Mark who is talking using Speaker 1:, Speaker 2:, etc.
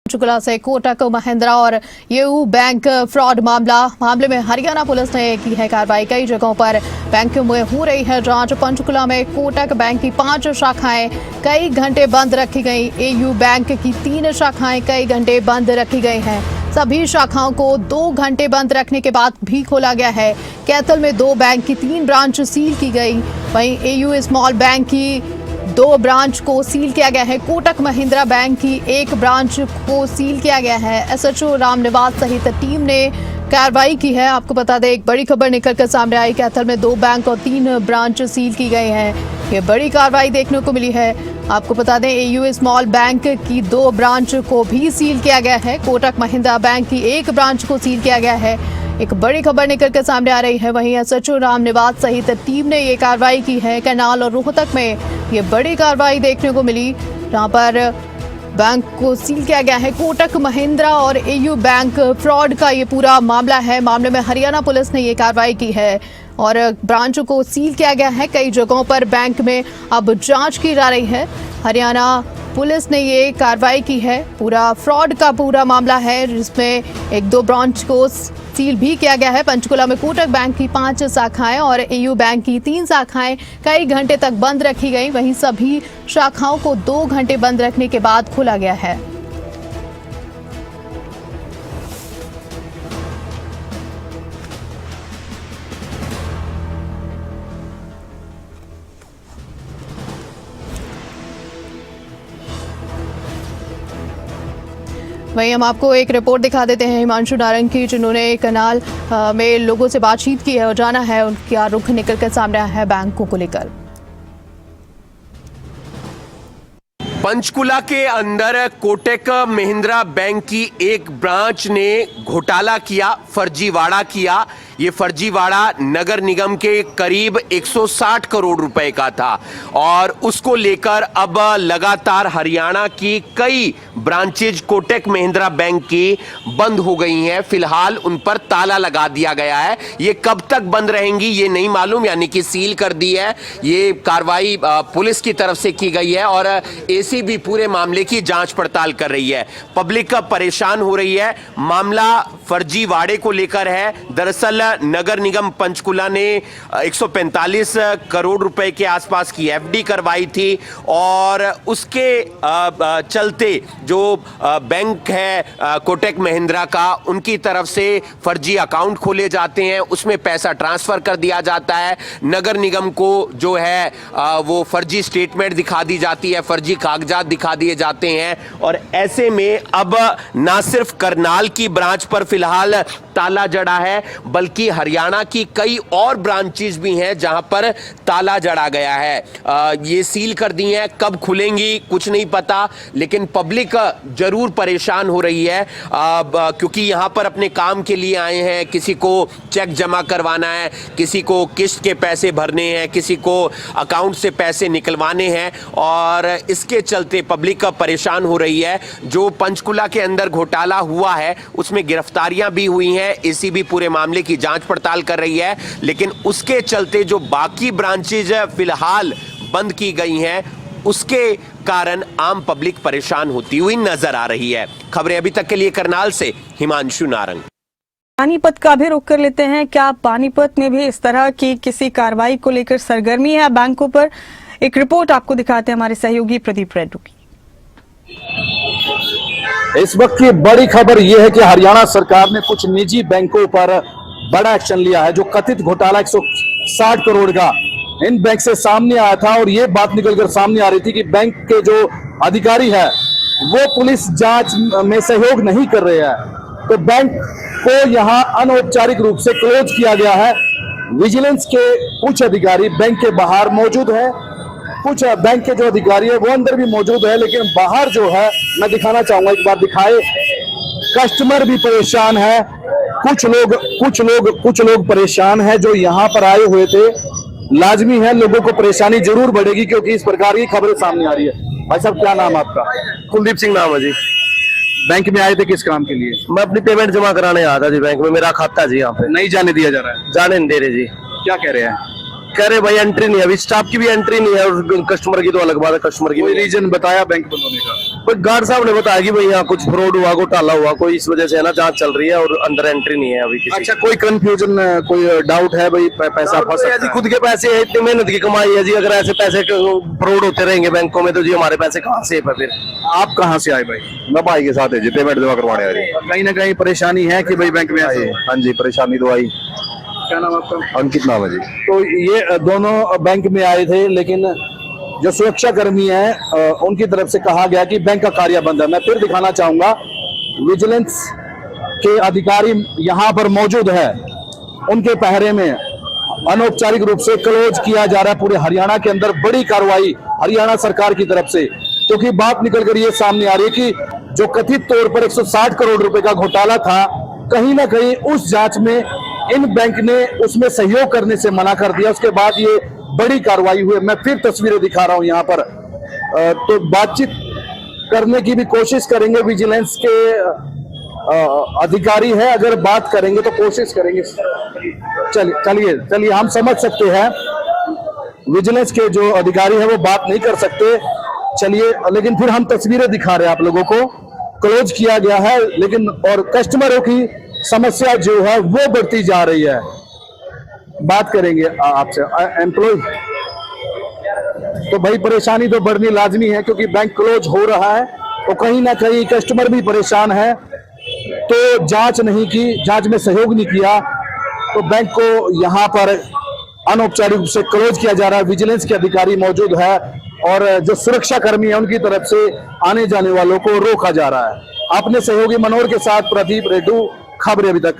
Speaker 1: पंचकुला से कोटक महिंद्रा और UCO bank fraud मामले में हरियाणा पुलिस ने की है कार्रवाई। कई जगहों पर बैंकों में हो रही है जांच। पंचकुला में कोटक बैंक की 5 शाखाएं कई घंटे बंद रखी गई। यूको बैंक की 3 शाखाएं कई घंटे बंद रखी गई हैं। सभी शाखाओं को 2 घंटे बंद रखने के बाद भी खोला गया है। कैथल में 2 बैंक की 3 ब्रांच सील की गई। वहीं यूको स्मॉल बैंक की 2 ब्रांच को सील किया गया है। कोटक महिंद्रा बैंक की 1 ब्रांच को सील किया गया है। एसएचओ रामनिवास सहित टीम ने कार्रवाई की है। आपको बता दें, एक बड़ी खबर निकलकर सामने आई। कैथल में 2 बैंक और 3 ब्रांच सील की गई हैं। ये बड़ी कार्रवाई देखने को मिली है। आपको बता दें, यूको स्मॉल बैंक की 2 ब्रांच को भी सील किया गया है। कोटक महिंद्रा बैंक की 1 ब्रांच को सील किया गया है। एक बड़ी खबर निकल कर सामने आ रही है। वहीं एसएचओ रामनिवास सहित टीम ने ये कार्रवाई की है। करनाल और रोहतक में ये बड़ी कार्रवाई देखने को मिली, जहां पर बैंक को सील किया गया है। कोटक महिंद्रा और यूको बैंक फ्रॉड का ये पूरा मामला है। मामले में हरियाणा पुलिस ने ये कार्रवाई की है और ब्रांचों को सील किया गया है। कई जगहों पर बैंक में अब जांच की जा रही है। हरियाणा पुलिस ने ये कार्रवाई की है। पूरा फ्रॉड का पूरा मामला है, जिसमें 1-2 ब्रांच को सील भी किया गया है। पंचकुला में कोटक बैंक की 5 शाखाएं और यूको बैंक की 3 शाखाएं कई घंटे तक बंद रखी गई। वहीं सभी शाखाओं को 2 घंटे बंद रखने के बाद खोला गया है। वहीं हम आपको एक रिपोर्ट दिखा देते हैं हिमांशु नारंग की, जिन्होंने करनाल में लोगों से बातचीत की है और जाना है उनका रुख निकलकर सामने आया है बैंकों को लेकर।
Speaker 2: पंचकुला के अंदर कोटक महिंद्रा बैंक की 1 ब्रांच ने घोटाला किया, फर्जीवाड़ा किया। ये फर्जीवाड़ा नगर निगम के करीब 160 करोड़ रुपए का था और उसको लेकर अब लगातार हरियाणा की कई ब्रांचेज कोटक महिंद्रा बैंक की बंद हो गई हैं। फिलहाल उन पर ताला लगा दिया गया है। ये कब तक बंद रहेंगी ये नहीं मालूम, यानी कि सील कर दी है। ये कार्रवाई पुलिस की तरफ से की गई है और एसीबी पूरे मामले की जांच पड़ताल कर रही है। पब्लिक का परेशान हो रही है। मामला फर्जीवाड़े को लेकर है। दरअसल नगर निगम पंचकुला ने 145 करोड़ रुपए के आसपास की एफडी करवाई थी और उसके चलते जो बैंक है कोटक महिंद्रा का, उनकी तरफ से फर्जी अकाउंट खोले जाते हैं, उसमें पैसा ट्रांसफर कर दिया जाता है। नगर निगम को जो है वो फर्जी स्टेटमेंट दिखा दी जाती है, फर्जी कागजात दिखा दिए जाते हैं और ऐसे में अब ना सिर्फ करनाल की ब्रांच पर फिलहाल ताला जड़ा है, बल्कि हरियाणा की कई और ब्रांचेस भी हैं जहां पर ताला जड़ा गया है। ये सील कर दी हैं, कब खुलेंगी कुछ नहीं पता, लेकिन पब्लिक जरूर परेशान हो रही है क्योंकि यहां पर अपने काम के लिए आए हैं। किसी को चेक जमा करवाना है, किसी को किस्त के पैसे भरने हैं, किसी को अकाउंट से पैसे निकलवाने हैं और इसके चलते पब्लिक परेशान हो रही है। जो पंचकुला के अंदर घोटाला हुआ है उसमें गिरफ्तारियां भी हुई हैं। एसीबी पूरे मामले की जांच पड़ताल कर रही है, लेकिन उसके चलते जो बाकी ब्रांचेज फिलहाल बंद की गई हैं उसके कारण आम पब्लिक परेशान होती हुई नजर आ रही है। खबरें अभी तक के लिए करनाल से हिमांशु नारंग।
Speaker 3: पानीपत का भी रुख कर लेते हैं। क्या पानीपत में भी इस तरह की किसी कार्रवाई को लेकर सरगर्मी है बैंकों पर? एक रिपोर्ट आपको दिखाते हैं हमारे सहयोगी प्रदीप रेड्डू की।
Speaker 4: इस वक्त की बड़ी खबर यह है कि हरियाणा सरकार ने कुछ निजी बैंकों पर बड़ा एक्शन लिया है। जो कथित घोटाला 160 करोड़ का इन बैंक से सामने आया था और ये बात निकलकर सामने आ रही थी कि बैंक के जो अधिकारी हैं वो पुलिस जांच में सहयोग नहीं कर रहे हैं, तो बैंक को यहां अनौपचारिक रूप से क्लोज किया गया है। विजिलेंस के कुछ अधिकारी बैंक के बाहर मौजूद है, कुछ बैंक के जो अधिकारी है वो अंदर भी मौजूद है, लेकिन बाहर जो है मैं दिखाना चाहूंगा, एक बार दिखाए। कस्टमर भी परेशान है, कुछ लोग परेशान है जो यहाँ पर आए हुए थे। लाजमी है, लोगों को परेशानी जरूर बढ़ेगी क्योंकि इस प्रकार की खबरें सामने आ रही है। भाई साहब, क्या नाम आपका?
Speaker 5: कुलदीप सिंह नाम है जी।
Speaker 4: बैंक में आए थे किस काम के लिए?
Speaker 5: मैं अपनी पेमेंट जमा कराने आया था जी। बैंक में मेरा खाता जी, यहाँ पे
Speaker 4: नहीं जाने दिया जा रहा है?
Speaker 5: जाने नहीं दे रहे जी।
Speaker 4: क्या कह रहे हैं?
Speaker 5: कह रहे भाई एंट्री नहीं है, अभी स्टाफ की भी एंट्री नहीं है और कस्टमर की तो अलग बात है। कस्टमर की
Speaker 4: कोई रीजन बताया बैंक बंद होने का?
Speaker 5: कोई गार्ड साहब ने बताया कि भाई यहाँ कुछ फ्रॉड हुआ, घोटाला हुआ, कोई इस वजह से है ना जांच चल रही है और अंदर एंट्री नहीं है अभी किसी
Speaker 4: अच्छा, कोई कंफ्यूजन, कोई डाउट है भाई पैसा फंस
Speaker 5: जी।
Speaker 4: सकता है?
Speaker 5: खुद के पैसे है, इतनी मेहनत की कमाई है जी, अगर ऐसे पैसे फ्रॉड होते रहेंगे बैंकों में तो जी हमारे पैसे कहाँ सेफ है फिर।
Speaker 4: आप कहाँ से आए भाई?
Speaker 6: मैं भाई के साथ है जी, पेमेंट जमा करवाने आ रही है।
Speaker 4: कहीं ना कहीं परेशानी है कि भाई बैंक में ऐसे हो?
Speaker 6: हाँ जी, परेशानी तो आई।
Speaker 4: क्या नाम आपका?
Speaker 6: अंकित नाम है जी।
Speaker 4: तो ये दोनों बैंक में आए थे, लेकिन जो सुरक्षा कर्मी हैं उनकी तरफ से कहा गया कि बैंक का कार्य बंद है। मैं फिर दिखाना चाहूंगा, विजिलेंस के अधिकारी यहाँ पर मौजूद है, उनके पहरे में अनौपचारिक रूप से क्लोज किया जा रहा है। पूरे हरियाणा के अंदर बड़ी कार्रवाई हरियाणा सरकार की तरफ से, क्योंकि बात निकल कर ये सामने आ रही है कि जो कथित तौर पर 160 करोड़ रुपए का घोटाला था, कहीं ना कहीं उस जांच में इन बैंक ने उसमें सहयोग करने से मना कर दिया। उसके बाद ये बड़ी कार्रवाई हुई। मैं फिर तस्वीरें दिखा रहा हूं यहाँ पर। तो बातचीत करने की भी कोशिश करेंगे, विजिलेंस के अधिकारी है, अगर बात करेंगे तो कोशिश करेंगे। चलिए हम समझ सकते हैं विजिलेंस के जो अधिकारी है वो बात नहीं कर सकते। चलिए, लेकिन फिर हम तस्वीरें दिखा रहे हैं आप लोगों को। क्लोज किया गया है, लेकिन और कस्टमरों की समस्या जो है वो बढ़ती जा रही है। बात करेंगे आपसे एम्प्लॉय। तो भाई परेशानी तो बढ़नी लाजमी है, क्योंकि बैंक क्लोज हो रहा है तो कहीं ना कहीं कस्टमर भी परेशान है। तो जांच नहीं की, जांच में सहयोग नहीं किया, तो बैंक को यहाँ पर अनौपचारिक रूप से क्लोज किया जा रहा है। विजिलेंस के अधिकारी मौजूद है और जो सुरक्षा कर्मी है उनकी तरफ से आने जाने वालों को रोका जा रहा है। अपने सहयोगी मनोहर के साथ प्रदीप रेड्डू, खबरें अभी तक।